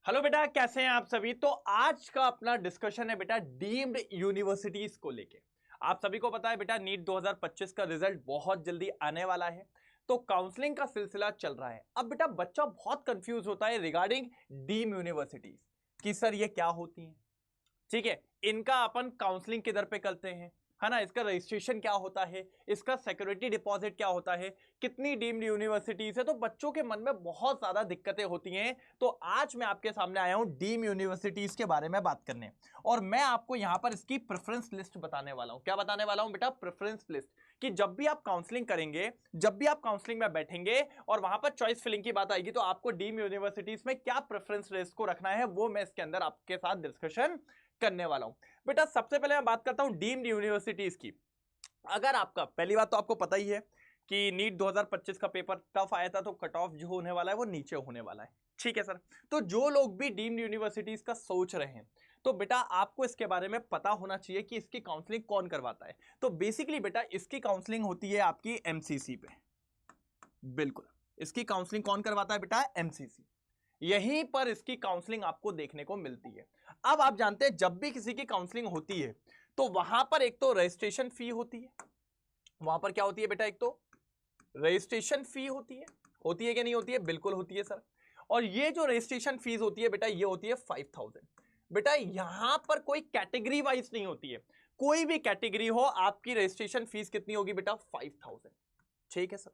Hello बेटा, कैसे हैं आप सभी। तो आज का अपना डिस्कशन है बेटा डीम्ड यूनिवर्सिटीज को लेके। आप सभी को पता है बेटा नीट 2025 का रिजल्ट बहुत जल्दी आने वाला है, तो काउंसलिंग का सिलसिला चल रहा है। अब बेटा बच्चा बहुत कंफ्यूज होता है रिगार्डिंग डीम यूनिवर्सिटीज कि सर ये क्या होती हैं। ठीक है, इनका अपन काउंसलिंग किधर पे करते हैं, है ना, इसका रजिस्ट्रेशन क्या होता है, इसका सिक्योरिटी डिपॉजिट क्या होता है, कितनी डीम्ड यूनिवर्सिटीज है। तो बच्चों के मन में बहुत ज्यादा दिक्कतें होती हैं। तो आज मैं आपके सामने आया हूं डीम यूनिवर्सिटीज के बारे में बात करने, और मैं आपको यहां पर इसकी प्रेफरेंस लिस्ट बताने वाला हूं। क्या बताने वाला हूं बेटा? Preference list. कि जब भी आप काउंसलिंग करेंगे, जब भी आप काउंसलिंग में बैठेंगे और वहां पर चॉइस फिलिंग की बात आएगी, तो आपको डीम यूनिवर्सिटीज में क्या प्रेफरेंस लिस्ट को रखना है वो मैं इसके अंदर आपके साथ डिस्कशन करने वाला हूं। बेटा सबसे पहले मैं बात करता हूं डीम्ड यूनिवर्सिटीज की। अगर आपका पहली बात तो आपको पता ही है कि नीट 2025 का पेपर टफ आया था, तो कट ऑफ जो होने वाला है वो नीचे होने वाला है। ठीक है सर। तो जो लोग भी डीम्ड यूनिवर्सिटीज का सोच रहे हैं, तो बेटा आपको इसके बारे में पता होना चाहिए कि इसकी काउंसलिंग कौन करवाता है। तो बेसिकली बेटा इसकी काउंसलिंग होती है आपकी एमसीसी पे। बिल्कुल, इसकी काउंसलिंग कौन करवाता है बेटा? एमसीसी। यहीं पर इसकी काउंसलिंग आपको देखने को मिलती है। अब आप जानते हैं जब भी किसी की काउंसलिंग होती है, तो वहां पर एक तो रजिस्ट्रेशन फी होती है। वहां पर क्या होती है बेटा? एक तो रजिस्ट्रेशन फी होती है कि नहीं होती है? बिल्कुल होती है सर। और ये जो रजिस्ट्रेशन फीस होती है बेटा, ये होती है 5000। बेटा यहां पर कोई कैटेगरी वाइज नहीं होती है, कोई भी कैटेगरी हो आपकी रजिस्ट्रेशन फीस कितनी होगी बेटा? 5000। ठीक है सर,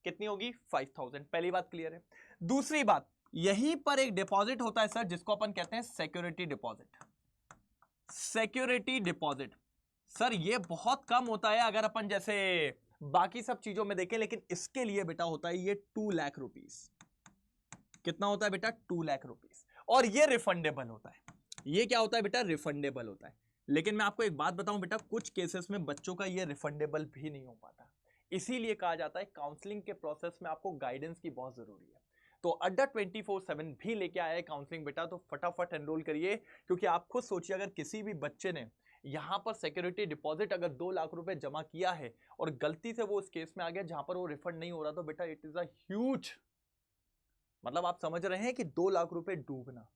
कितनी होगी? 5000। पहली बात क्लियर है। दूसरी बात, यहीं पर एक डिपॉजिट होता है सर, जिसको अपन कहते हैं security deposit. Security deposit sir ये बहुत कम होता है अगर अपन जैसे बाकी सब चीजों में देखें, लेकिन इसके लिए बेटा होता है ये 2 लाख रुपीस। कितना होता है बेटा? 2 लाख रुपीस। और ये रिफंडेबल होता है। ये क्या होता है बेटा? रिफंडेबल होता है। लेकिन मैं आपको एक बात बताऊं बेटा, कुछ केसेस में बच्चों का ये रिफंडेबल भी नहीं हो पाता। इसीलिए कहा जाता है काउंसलिंग के प्रोसेस में आपको गाइडेंस की बहुत जरूरी है। तो अड्डा 24/7 भी लेके आया है काउंसलिंग बेटा, तो फटाफट एनरोल करिए। क्योंकि आप खुद सोचिए, अगर किसी भी बच्चे ने यहां पर सिक्योरिटी डिपॉजिट अगर 2 लाख रुपए जमा किया है और गलती से वो उस केस में आ गया जहां पर वो रिफंड नहीं हो रहा, तो बेटा इट इज अ ह्यूज, मतलब आप समझ रहे हैं कि 2 लाख रुपए डूबना।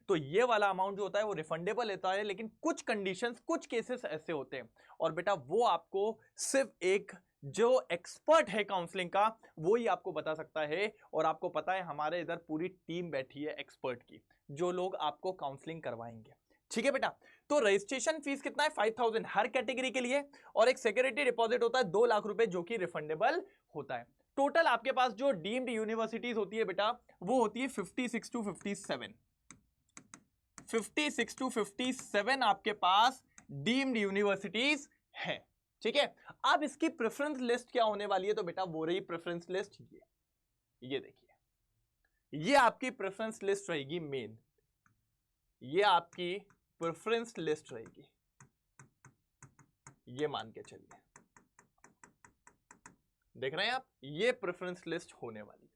तो ये वाला अमाउंट जो होता है वो रिफंडेबल लेता है, लेकिन कुछ कंडीशंस, कुछ केसेस ऐसे होते हैं, और बेटा वो आपको सिर्फ एक जो एक्सपर्ट है काउंसलिंग का वो ही आपको बता सकता है। और आपको पता है हमारे इधर पूरी टीम बैठी है एक्सपर्ट की, जो लोग आपको काउंसलिंग करवाएंगे। ठीक है बेटा। तो रजिस्ट्रेशन फीस कितना है? 5000 हर कैटेगरी के लिए, और एक सिक्योरिटी डिपॉजिट होता है 2 लाख रुपए, जो कि रिफंडेबल होता है। टोटल आपके पास जो डीम्ड यूनिवर्सिटीज होती है बेटा, वो होती है 56 टू 57। 56 टू 57 आपके पास डीम्ड यूनिवर्सिटीज है। ठीक है। अब इसकी प्रेफरेंस लिस्ट क्या होने वाली है? तो बेटा वो रही प्रेफरेंस लिस्ट। ये देखिए, ये आपकी प्रेफरेंस लिस्ट रहेगी मेन। ये आपकी प्रेफरेंस लिस्ट रहेगी, ये मान के चलिए। देख रहे हैं आप, ये प्रेफरेंस लिस्ट होने वाली है।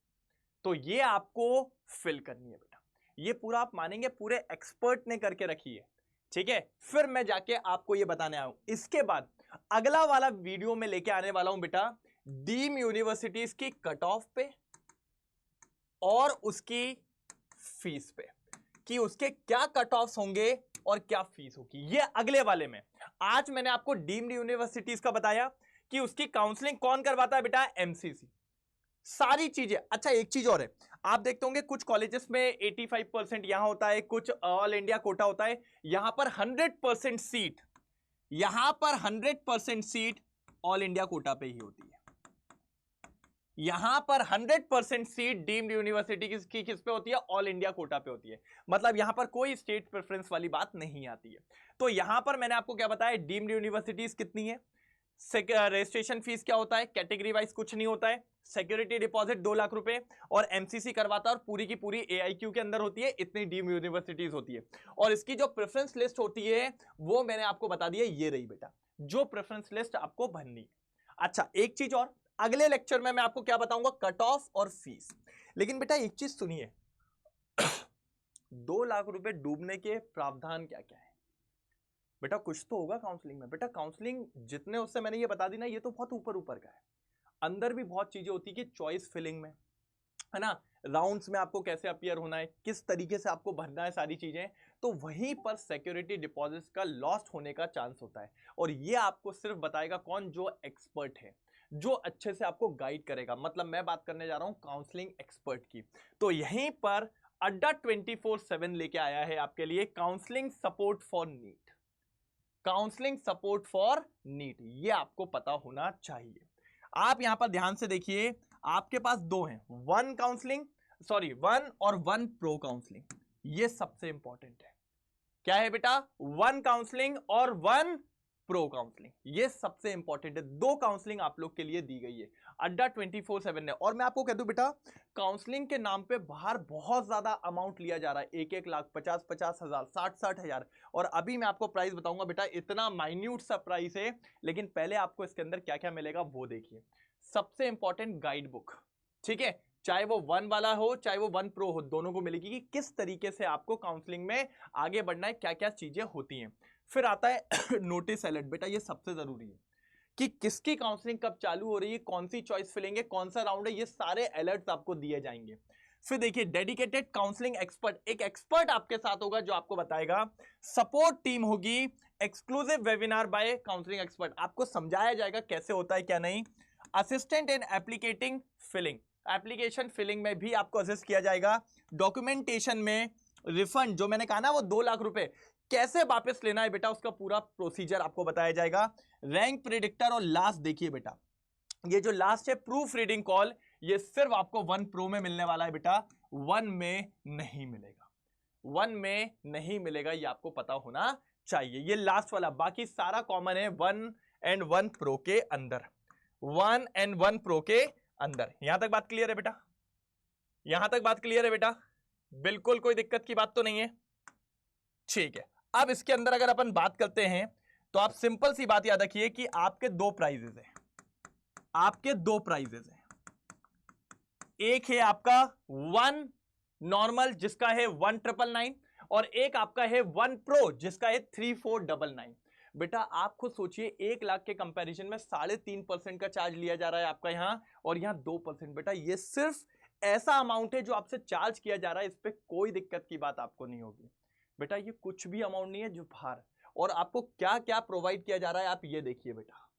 तो ये आपको फिल करनी है बेटा। ये पूरा आप मानेंगे पूरे एक्सपर्ट ने करके रखी है। ठीक है। फिर मैं जाके आपको ये बताने आया हूं। इसके बाद अगला वाला वीडियो में लेके आने वाला हूं बेटा डीम यूनिवर्सिटीज की कट ऑफ पे और उसकी फीस पे, कि उसके क्या कट ऑफ्स होंगे और क्या फीस होगी, ये अगले वाले में। आज मैंने आपको डीम्ड यूनिवर्सिटीज का बताया कि उसकी काउंसलिंग कौन करवाता है बेटा? एमसीसी। सारी चीजें। अच्छा एक चीज और है, आप देखते होंगे कुछ कॉलेजेस में 85% यहां होता है, कुछ ऑल इंडिया कोटा होता है। यहां पर 100% सीट, यहां पर 100% सीट ऑल इंडिया कोटा पे ही होती है। यहां पर 100% सीट डीम्ड यूनिवर्सिटी की किस पे होती है? ऑल इंडिया कोटा पे होती है। मतलब यहां पर कोई स्टेट प्रेफरेंस वाली बात नहीं आती है। तो यहां पर मैंने आपको क्या बताया, डीम्ड यूनिवर्सिटीज कितनी है, रजिस्ट्रेशन फीस क्या होता है, कैटेगरी वाइज कुछ नहीं होता है, सिक्योरिटी डिपॉजिट 2 लाख रुपए, और एमसीसी करवाता है, और पूरी की पूरी एआईक्यू के अंदर होती है। इतनी डीम्ड यूनिवर्सिटीज होती है। और इसकी जो प्रेफरेंस लिस्ट होती है वो मैंने आपको बता दिया, ये रही बेटा जो प्रेफरेंस लिस्ट आपको भरनी है। अच्छा एक चीज और, अगले लेक्चर में मैं आपको क्या बताऊंगा, कट ऑफ और फीस। लेकिन बेटा एक चीज सुनिए, 2 लाख रुपए डूबने के प्रावधान क्या क्या है? बेटा कुछ तो होगा काउंसलिंग में। बेटा काउंसलिंग जितने उससे मैंने ये बता दी ना, ये तो बहुत ऊपर ऊपर का है। अंदर भी बहुत चीजें होती है कि चॉइस फिलिंग में, है ना, राउंड्स में आपको कैसे अपीयर होना है, किस तरीके से आपको भरना है सारी चीजें, तो वहीं पर सिक्योरिटी डिपॉजिट्स का लॉस्ट होने का चांस होता है। और ये आपको सिर्फ बताएगा कौन, जो एक्सपर्ट है, जो अच्छे से आपको गाइड करेगा। मतलब मैं बात करने जा रहा हूं काउंसलिंग एक्सपर्ट की। तो यहीं पर अड्डा 24/7 लेके आया है आपके लिए counselling support for NEET. Counselling support for NEET, ये आपको पता होना चाहिए। आप यहां पर ध्यान से देखिए, आपके पास दो हैं, वन और वन प्रो काउंसलिंग। ये सबसे इंपॉर्टेंट है। क्या है बेटा? वन काउंसलिंग और वन प्रो काउंसलिंग, ये सबसे इंपॉर्टेंट है। दो काउंसलिंग आप लोग के लिए दी गई है अड्डा 24/7 ने। और मैं आपको कह दूं बेटा, काउंसलिंग के नाम पे बाहर बहुत ज्यादा अमाउंट लिया जा रहा है, 1-1 लाख, 50-50 हजार, 60-60 हजार। और अभी मैं आपको प्राइस बताऊंगा बेटा, इतना माइन्यूट सा प्राइस है, लेकिन पहले आपको इसके अंदर क्या क्या मिलेगा वो देखिए। सबसे इंपॉर्टेंट गाइड बुक, ठीक है, चाहे वो वन वाला हो चाहे वो वन प्रो हो, दोनों को मिलेगी कि किस तरीके से आपको काउंसलिंग में आगे बढ़ना है, क्या क्या चीजें होती हैं। फिर आता है नोटिस अलर्ट, बेटा ये सबसे जरूरी है कि किसकी काउंसलिंग कब चालू हो रही है, कौन सी चॉइस फिलेंगे, कौन सा राउंड है, ये सारे अलर्ट्स आपको दिए जाएंगे। फिर देखिए डेडिकेटेड काउंसलिंग एक्सपर्ट, एक एक्सपर्ट आपके साथ होगा जो आपको बताएगा। सपोर्ट टीम होगी, exclusive webinar by counselling expert, आपको समझाया जाएगा कैसे होता है क्या नहीं। Assistant in applicating filling, application filling में भी आपको असिस्ट किया जाएगा। डॉक्यूमेंटेशन में रिफंड, जो मैंने कहा ना वो 2 लाख रुपए कैसे वापस लेना है बेटा, उसका पूरा प्रोसीजर आपको बताया जाएगा। रैंक प्रिडिक्टर, और लास्ट देखिए बेटा, ये जो लास्ट है प्रूफ रीडिंग कॉल, ये सिर्फ आपको वन प्रो में मिलने वाला है बेटा, वन में नहीं मिलेगा, वन में नहीं मिलेगा, ये आपको पता होना चाहिए। ये लास्ट वाला, बाकी सारा कॉमन है वन एंड वन प्रो के अंदर, वन एंड वन प्रो के अंदर। यहां तक बात क्लियर है बेटा? यहां तक बात क्लियर है बेटा? बिल्कुल कोई दिक्कत की बात तो नहीं है? ठीक है। अब इसके अंदर अगर अपन बात करते हैं तो आप सिंपल सी बात याद रखिए कि आपके दो प्राइजेस हैं, आपके दो प्राइजेस हैं। एक है आपका वन नॉर्मल जिसका है 1999, और एक आपका है वन प्रो जिसका है 3499। बेटा आप खुद सोचिए, 1 लाख के कंपैरिजन में 3.5% का चार्ज लिया जा रहा है आपका यहां, और यहां 2%। बेटा ये सिर्फ ऐसा अमाउंट है जो आपसे चार्ज किया जा रहा है, इस पर कोई दिक्कत की बात आपको नहीं होगी। बेटा ये कुछ भी अमाउंट नहीं है जो बाहर, और आपको क्या क्या प्रोवाइड किया जा रहा है आप ये देखिए बेटा,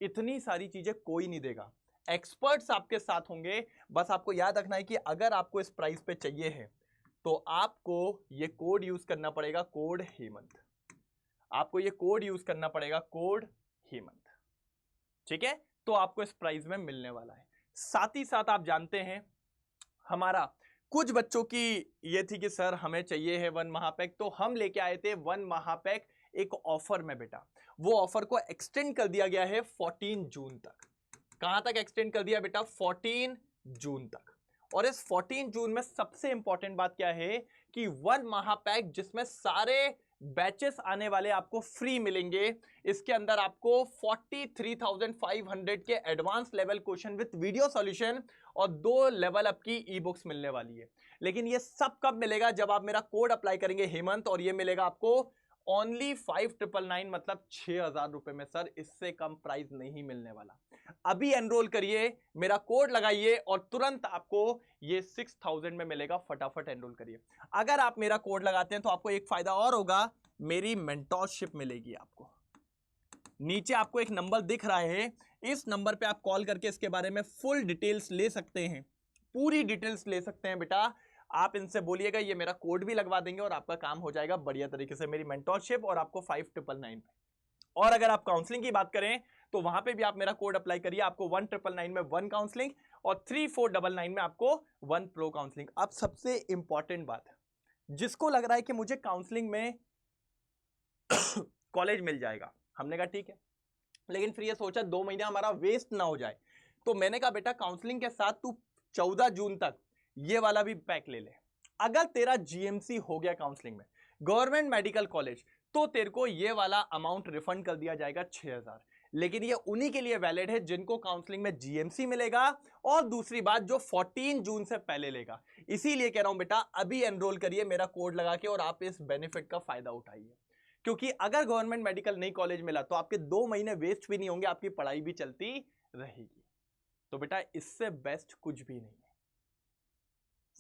इतनी सारी चीजें कोई नहीं देगा, एक्सपर्ट्स आपके साथ होंगे। बस आपको याद रखना है कि अगर आपको इस प्राइस पे चाहिए है तो आपको ये कोड यूज करना पड़ेगा, कोड हेमंत, आपको ये कोड यूज करना पड़ेगा, कोड हेमंत, ठीक है? तो आपको इस प्राइस में मिलने वाला है। साथ ही साथ आप जानते हैं हमारा कुछ बच्चों की ये थी कि सर हमें चाहिए है वन महापैक, तो हम लेके आए थे वन महापैक एक ऑफर में बेटा। वो ऑफर को एक्सटेंड कर दिया गया है 14 जून तक। कहां तक एक्सटेंड कर दिया बेटा? 14 जून तक। और इस 14 जून में सबसे इंपॉर्टेंट बात क्या है कि वन महापैक जिसमें सारे बैचेस आने वाले आपको फ्री मिलेंगे। इसके अंदर आपको 43,500 के advance level question with video solution और 2 लेवल अप की ई बुक्स मिलने वाली है। लेकिन ये सब कब मिलेगा? जब आप मेरा कोड अप्लाई करेंगे हेमंत, और ये मिलेगा आपको ओनली 5,999, मतलब 6,000 रुपए में। सर इससे कम प्राइस नहीं मिलने वाला। अभी एनरोल करिए, मेरा कोड लगाइए और तुरंत आपको ये 6,000 में मिलेगा। फटाफट एनरोल करिए। अगर आप मेरा कोड लगाते हैं तो आपको एक फायदा और होगा, मेरी मेंटोरशिप मिलेगी आपको। नीचे आपको एक नंबर दिख रहा है, इस नंबर पे आप कॉल करके इसके बारे में फुल डिटेल्स ले सकते हैं, पूरी डिटेल्स ले सकते हैं बेटा। आप इनसे बोलिएगा ये मेरा कोड भी लगवा देंगे और आपका काम हो जाएगा बढ़िया तरीके से, मेरी मेंटोरशिप और आपको 5,999 पे। और अगर आप काउंसलिंग की बात करें तो वहां पे भी आप मेरा कोड अप्लाई करिए, आपको 1,999 में वन काउंसलिंग और 3,499 में आपको वन प्रो काउंसलिंग। अब सबसे इंपॉर्टेंट बात, जिसको लग रहा है कि मुझे काउंसलिंग में कॉलेज मिल जाएगा, हमने कहा ठीक है, लेकिन फिर ये सोचा 2 महीने हमारा वेस्ट ना हो जाए, तो मैंने कहा बेटा काउंसलिंग के साथ तू 14 जून तक ये वाला भी पैक ले ले। अगर तेरा जीएमसी हो गया काउंसलिंग में, गवर्नमेंट मेडिकल कॉलेज, तो तेरे को ये वाला अमाउंट रिफंड कर दिया जाएगा 6,000। लेकिन ये उन्हीं के लिए वैलिड है जिनको काउंसलिंग में जीएमसी मिलेगा, और दूसरी बात जो 14 जून से पहले लेगा। इसीलिए कह रहा हूं बेटा अभी एनरोल करिए मेरा कोड लगा के, और आप इस बेनिफिट का फायदा उठाइए। क्योंकि अगर गवर्नमेंट मेडिकल नहीं कॉलेज मिला तो आपके 2 महीने वेस्ट भी नहीं होंगे, आपकी पढ़ाई भी चलती रहेगी। तो बेटा इससे बेस्ट कुछ भी नहीं है।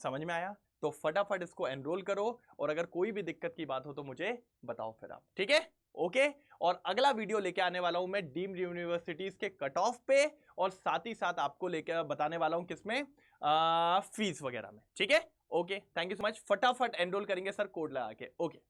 समझ में आया? तो फटाफट इसको एनरोल करो और अगर कोई भी दिक्कत की बात हो तो मुझे बताओ फिर आप, ठीक है? ओके। और अगला वीडियो लेके आने वाला हूं मैं डीम्ड यूनिवर्सिटीज के कट ऑफ पे और साथ ही साथ आपको लेकर बताने वाला हूं किसमें, फीस वगैरह में, ठीक है? Okay, thank you so much. फटाफट एनरोल करेंगे सर कोड लगा के। ओके।